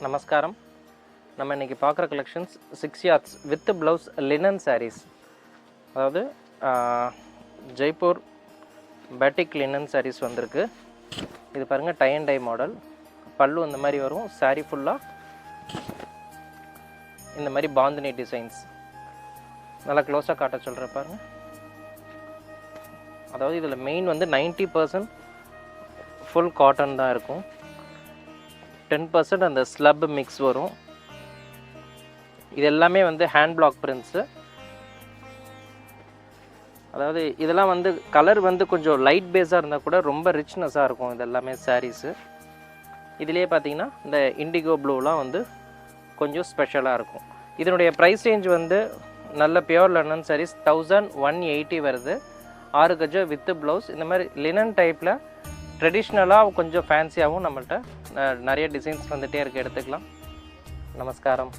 நமஸ்காரம். நம்ம இன்றைக்கி பார்க்குற collections 6 yards with blouse linen saris. அதாவது ஜெய்ப்பூர் பேட்டிக் லினன் சாரீஸ் வந்திருக்கு. இது பாருங்கள், டை அண்ட் டை மாடல். பல்லு இந்த மாதிரி வரும். சாரீ ஃபுல்லாக இந்த மாதிரி பாந்தினி டிசைன்ஸ். நல்லா க்ளோஸாக காட்ட சொல்கிறேன் பாருங்கள். அதாவது இதில் மெயின் வந்து 90% ஃபுல் காட்டன் தான் இருக்கும். 10% அந்த ஸ்லப் மிக்ஸ் வரும். இது எல்லாமே வந்து ஹேண்ட் பிளாக் பிரிண்ட்ஸு. அதாவது இதெல்லாம் வந்து கலர் வந்து கொஞ்சம் லைட் பேஸாக இருந்தால் கூட ரொம்ப ரிச்னஸாக இருக்கும். இது எல்லாமே சாரீஸு. இதிலே பார்த்தீங்கன்னா இந்த இண்டிகோ ப்ளூலாம் வந்து கொஞ்சம் ஸ்பெஷலாக இருக்கும். இதனுடைய ப்ரைஸ் ரேஞ்ச் வந்து நல்ல பியோர் லினன் சாரீஸ் 1180 வருது. 6 கஜம் வித்து ப்ளவுஸ். இந்த மாதிரி லினன் டைப்பில் ட்ரெடிஷ்னலாக கொஞ்சம் ஃபேன்சியாகவும் நம்மள்கிட்ட நிறைய டிசைன்ஸ் வந்துகிட்டே இருக்குது, எடுத்துக்கலாம். நமஸ்காரம்.